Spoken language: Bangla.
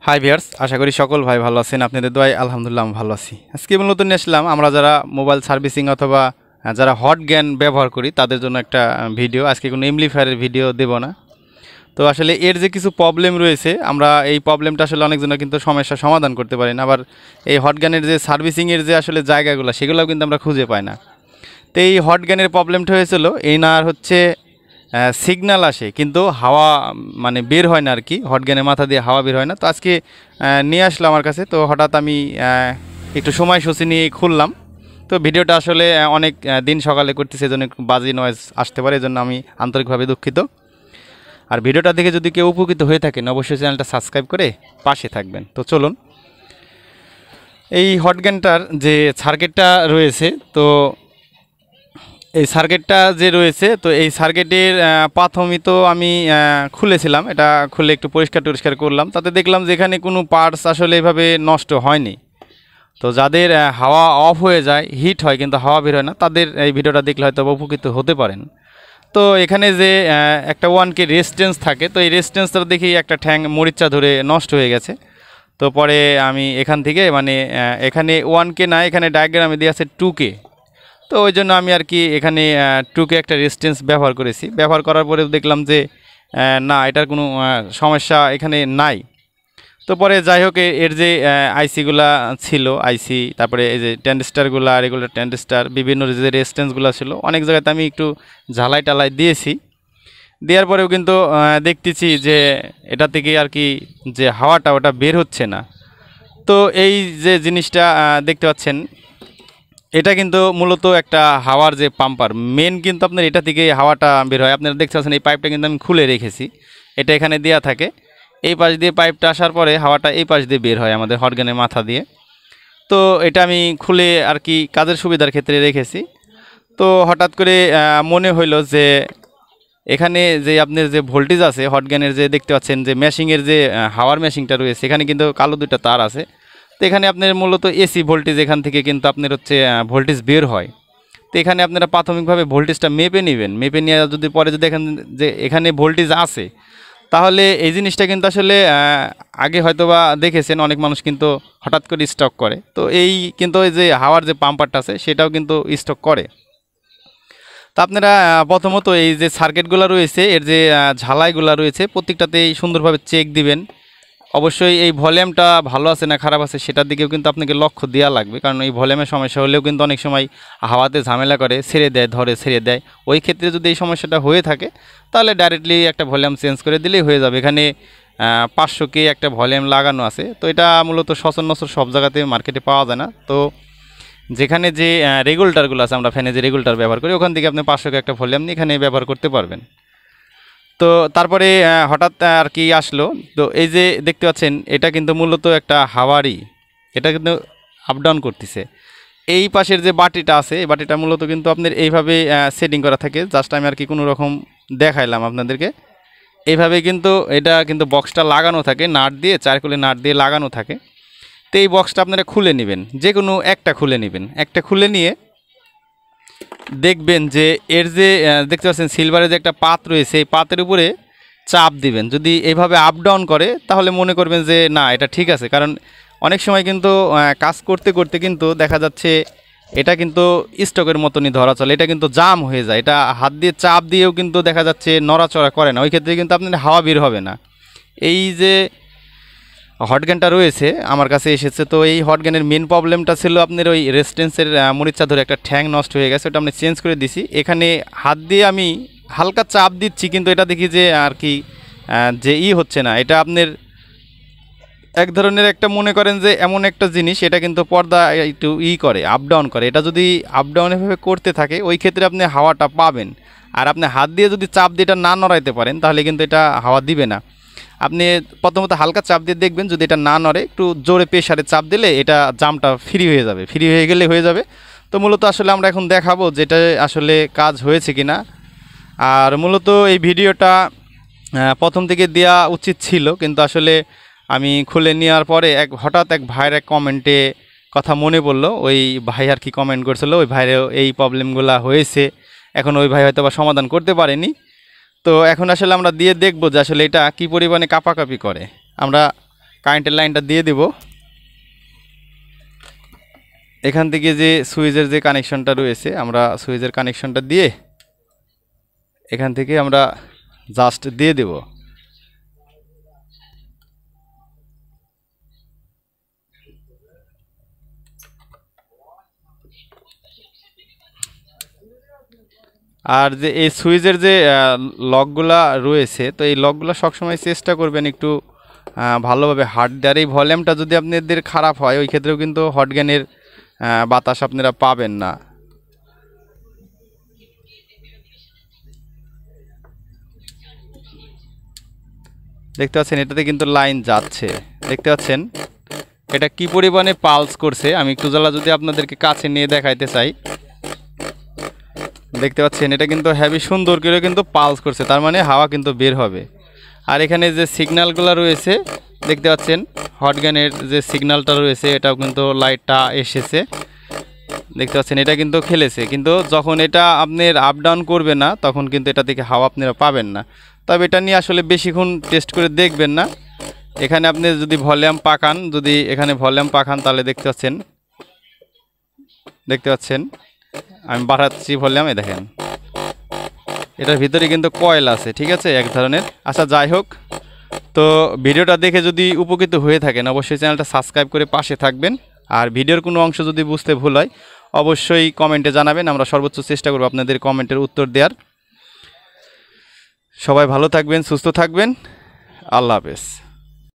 হাই ভিউয়ার্স, আশা করি সকল ভাই ভালো আছেন। আপনাদের দোয়ায় আলহামদুলিল্লাহ আমি ভালো আছি। আজকে মূলত নিয়ে আসলাম আমরা যারা মোবাইল সার্ভিসিং অথবা যারা হট গ্যান ব্যবহার করি তাদের জন্য একটা ভিডিও। আজকে কোনো এমপ্লিফায়ারের ভিডিও দেব না। তো আসলে এর যে কিছু প্রবলেম রয়েছে, আমরা এই প্রবলেমটা আসলে অনেকজনের কিন্তু সমস্যার সমাধান করতে পারি না। আবার এই হট গ্যানের যে সার্ভিসিংয়ের যে আসলে জায়গাগুলো সেগুলোও কিন্তু আমরা খুঁজে পাই না। তো এই হট গ্যানের প্রবলেমটা হয়েছিল এই না হচ্ছে সিগন্যাল আসে কিন্তু হাওয়া মানে বের হয় না আর কি, হট গ্যানের মাথা দিয়ে হাওয়া বের হয় না। তো আজকে নিয়ে আসলো আমার কাছে, তো হঠাৎ আমি একটু সময়সূচি নিয়ে খুললাম। তো ভিডিওটা আসলে অনেক দিন সকালে করতেছে, এজন্য একটু বাজি নয়েজ আসতে পারে, এজন্য আমি আন্তরিকভাবে দুঃখিত। আর ভিডিওটা দেখে যদি কেউ উপকৃত হয়ে থাকেন অবশ্যই চ্যানেলটা সাবস্ক্রাইব করে পাশে থাকবেন। তো চলুন, এই হট গ্যানটার যে সার্কিটটা রয়েছে, তো এই সার্কিটটা যে রয়েছে, তো এই সার্কিটের প্রাথমিক তো আমি খুলেছিলাম, এটা খুলে একটু পরিষ্কার করলাম। তাতে দেখলাম যে এখানে কোনো পার্টস আসলে এভাবে নষ্ট হয়নি। তো যাদের হাওয়া অফ হয়ে যায়, হিট হয় কিন্তু হাওয়া বের হয় না, তাদের এই ভিডিওটা দেখলে হয়তো উপকৃত হতে পারেন। তো এখানে যে একটা 1K রেজিস্ট্যান্স থাকে, তো এই রেজিস্ট্যান্সটা দেখি একটা ঠ্যাং মরিচা ধরে নষ্ট হয়ে গেছে। তো পরে আমি এখান থেকে মানে এখানে 1K না, এখানে ডায়াগ্রামে দিয়ে আছে 2K। তো ওই জন্য আমি আর কি এখানে 2K একটা রেজিস্ট্যান্স ব্যবহার করেছি। ব্যবহার করার পরে দেখলাম যে না, এটার কোনো সমস্যা এখানে নাই। তো পরে যাই হোক, এর যে আইসিগুলা ছিল, আইসি, তারপরে এই যে ট্যান্ডেস্টারগুলো, রেগুলার ট্যান্ডেস্টার, বিভিন্ন যে রেজিস্ট্যান্সগুলো ছিল অনেক জায়গাতে আমি একটু ঝালাই টালাই দিয়েছি। দেওয়ার পরেও কিন্তু দেখতেছি যে এটা থেকে আর কি যে হাওয়াটা ওটা বের হচ্ছে না। তো এই যে জিনিসটা দেখতে পাচ্ছেন, এটা কিন্তু মূলত একটা হাওয়ার যে পাম্পার মেন, কিন্তু আপনার এটা থেকে হাওয়াটা বের হয়। আপনারা দেখতে পাচ্ছেন এই পাইপটা কিন্তু আমি খুলে রেখেছি, এটা এখানে দেওয়া থাকে। এই পাশ দিয়ে পাইপটা আসার পরে হাওয়াটা এই পাশ দিয়ে বের হয় আমাদের হট গ্যানের মাথা দিয়ে। তো এটা আমি খুলে আর কি কাজের সুবিধার ক্ষেত্রে রেখেছি। তো হঠাৎ করে মনে হইলো যে এখানে যে আপনার যে ভোল্টেজ আছে হট গ্যানের, যে দেখতে পাচ্ছেন যে মেশিংয়ের যে হাওয়ার মেশিংটা রয়েছে, এখানে কিন্তু কালো দুটো তার আছে। তো এখানে আপনার মূলত এসি ভোল্টেজ, এখান থেকে কিন্তু আপনার হচ্ছে ভোল্টেজ বের হয়। তো এখানে আপনারা প্রাথমিকভাবে ভোল্টেজটা মেপে নেবেন। মেপে নিয়ে যদি পরে যদি দেখেন যে এখানে ভোল্টেজ আছে, তাহলে এই জিনিসটা কিন্তু আসলে আগে হয়তোবা দেখেছেন অনেক মানুষ কিন্তু হঠাৎ করে স্টক করে। তো এই কিন্তু এই যে হাওয়ার যে পাম্পারটা আছে সেটাও কিন্তু স্টক করে। তো আপনারা প্রথমত এই যে সার্কিটগুলো রয়েছে, এর যে ঝালাইগুলো রয়েছে, প্রত্যেকটাতেই সুন্দরভাবে চেক দিবেন। অবশ্যই এই ভলিউমটা ভালো আছে না খারাপ আছে সেটার দিকেও কিন্তু আপনাকে লক্ষ্য দেওয়া লাগবে, কারণ এই ভলিউমের সমস্যা হলেও কিন্তু অনেক সময় হাওয়াতে ঝামেলা করে, ছেড়ে দেয়, ধরে ছেড়ে দেয়। ওই ক্ষেত্রে যদি এই সমস্যাটা হয়ে থাকে তাহলে ডাইরেক্টলি একটা ভলিউম চেঞ্জ করে দিলেই হয়ে যাবে। এখানে 500K একটা ভলিউম লাগানো আছে। তো এটা মূলত সচরাচর সব জায়গাতে মার্কেটে পাওয়া যায় না। তো যেখানে যে রেগুলেটরগুলো আছে, আমরা ফ্যানে যে রেগুলেটর ব্যবহার করি, ওখান থেকে আপনি 500K একটা ভলিউম নিয়ে এখানে ব্যবহার করতে পারবেন। তো তারপরে হঠাৎ আর কি আসলো, তো এই যে দেখতে পাচ্ছেন এটা কিন্তু মূলত একটা হাওয়ারই, এটা কিন্তু আপ ডাউন করতেছে। এই পাশের যে বাটিটা আছে, এই বাটিটা মূলত কিন্তু আপনার এইভাবে সেটিং করা থাকে। জাস্ট আমি আর কি কোনো রকম দেখাইলাম আপনাদেরকে। এইভাবে কিন্তু এটা কিন্তু বক্সটা লাগানো থাকে, নাট দিয়ে, চারকোলে নাট দিয়ে লাগানো থাকে। তো এই বক্সটা আপনারা খুলে নেবেন, যে কোনো একটা খুলে নেবেন। একটা খুলে নিয়ে দেখবেন যে এর যে দেখতে পাচ্ছেন সিলভারের যে একটা পাত রয়েছে, এই পাতের উপরে চাপ দিবেন। যদি এইভাবে আপ ডাউন করে তাহলে মনে করবেন যে না, এটা ঠিক আছে। কারণ অনেক সময় কিন্তু কাজ করতে করতে কিন্তু দেখা যাচ্ছে এটা কিন্তু স্টকের মতনই ধরা চলে, এটা কিন্তু জাম হয়ে যায়। এটা হাত দিয়ে চাপ দিয়েও কিন্তু দেখা যাচ্ছে নড়াচড়া করে না, ওই ক্ষেত্রে কিন্তু আপনার হাওয়া বের হবে না। এই যে হট গ্যানটা রয়েছে আমার কাছে এসেছে, তো এই হট গ্যানের মেন প্রবলেমটা ছিল আপনার ওই রেজিস্ট্যান্সের মরিচা ধরে একটা ঠ্যাং নষ্ট হয়ে গেছে, ওটা আমি চেঞ্জ করে দিছি। এখানে হাত দিয়ে আমি হালকা চাপ দিচ্ছি, কিন্তু এটা দেখি যে আর কি যে হচ্ছে না। এটা আপনার এক ধরনের একটা মনে করেন যে এমন একটা জিনিস, এটা কিন্তু পর্দা একটু করে আপ ডাউন করে। এটা যদি আপ ডাউন এভাবে করতে থাকে ওই ক্ষেত্রে আপনি হাওয়াটা পাবেন। আর আপনি হাত দিয়ে যদি চাপ দিয়ে এটা না নড়াইতে পারেন তাহলে কিন্তু এটা হাওয়া দিবে না। আপনি প্রথমত হালকা চাপ দিয়ে দেখবেন, যদি এটা না নড়ে একটু জোরে প্রেসারে চাপ দিলে এটা জামটা ফ্রি হয়ে যাবে, ফ্রি হয়ে গেলে হয়ে যাবে। তো মূলত আসলে আমরা এখন দেখাবো যেটা আসলে কাজ হয়েছে কিনা। আর মূলত এই ভিডিওটা প্রথম থেকে দেওয়া উচিত ছিল, কিন্তু আসলে আমি খুলে নেওয়ার পরে হঠাৎ এক ভাইয়ের এক কমেন্টে কথা মনে পড়লো। ওই ভাই আর কি কমেন্ট করছিল, ওই ভাইয়েরও এই প্রবলেমগুলো হয়েছে। এখন ওই ভাই হয়তো বা সমাধান করতে পারেনি। তো এখন আসলে আমরা দিয়ে দেখব যে আসলে এটা কী পরিমাণে কাঁপাকাঁপি করে। আমরা কারেন্টের লাইনটা দিয়ে দিব। এখান থেকে যে সুইচের যে কানেকশনটা রয়েছে আমরা সুইচের কানেকশনটা দিয়ে এখান থেকে আমরা জাস্ট দিয়ে দেব। আর যে এই সুইচের যে লকগুলা রয়েছে, তো এই লকগুলো সবসময় চেষ্টা করবেন একটু ভালোভাবে হার্ড দেওয়ার। এই ভলিউমটা যদি আপনাদের খারাপ হয় ওই ক্ষেত্রেও কিন্তু হট গ্যানের বাতাস আপনারা পাবেন না। দেখতে পাচ্ছেন এটাতে কিন্তু লাইন যাচ্ছে, দেখতে পাচ্ছেন এটা কি পরিমাণে পালস করছে। আমি একটু জ্বালা যদি আপনাদেরকে কাছে নিয়ে দেখাইতে চাই, দেখতে পাচ্ছেন এটা কিন্তু হেভি সুন্দর করে কিন্তু পালস করছে, তার মানে হাওয়া কিন্তু বের হবে। আর এখানে যে সিগন্যালগুলো রয়েছে দেখতে পাচ্ছেন হট গ্যানের যে সিগন্যালটা রয়েছে এটাও কিন্তু লাইটটা এসেছে, দেখতে পাচ্ছেন এটা কিন্তু খেলেছে। কিন্তু যখন এটা আপনার আপ ডাউন করবে না তখন কিন্তু এটা থেকে হাওয়া আপনারা পাবেন না। তবে এটা নিয়ে আসলে বেশিক্ষণ টেস্ট করে দেখবেন না। এখানে আপনি যদি ভলিউম পাকান, যদি এখানে ভলিউম পাকান তাহলে দেখতে পাচ্ছেন আমি বাড়াচ্ছি ভলিউমে, দেখেন এটার ভিতরে কিন্তু কয়েল আছে, ঠিক আছে, এক ধরনের। আচ্ছা যাই হোক, তো ভিডিওটা দেখে যদি উপকৃত হয়ে থাকেন অবশ্যই চ্যানেলটা সাবস্ক্রাইব করে পাশে থাকবেন। আর ভিডিওর কোনো অংশ যদি বুঝতে ভুল হয় অবশ্যই কমেন্টে জানাবেন, আমরা সর্বোচ্চ চেষ্টা করব আপনাদের কমেন্টের উত্তর দেওয়ার। সবাই ভালো থাকবেন, সুস্থ থাকবেন, আল্লাহ হাফেজ।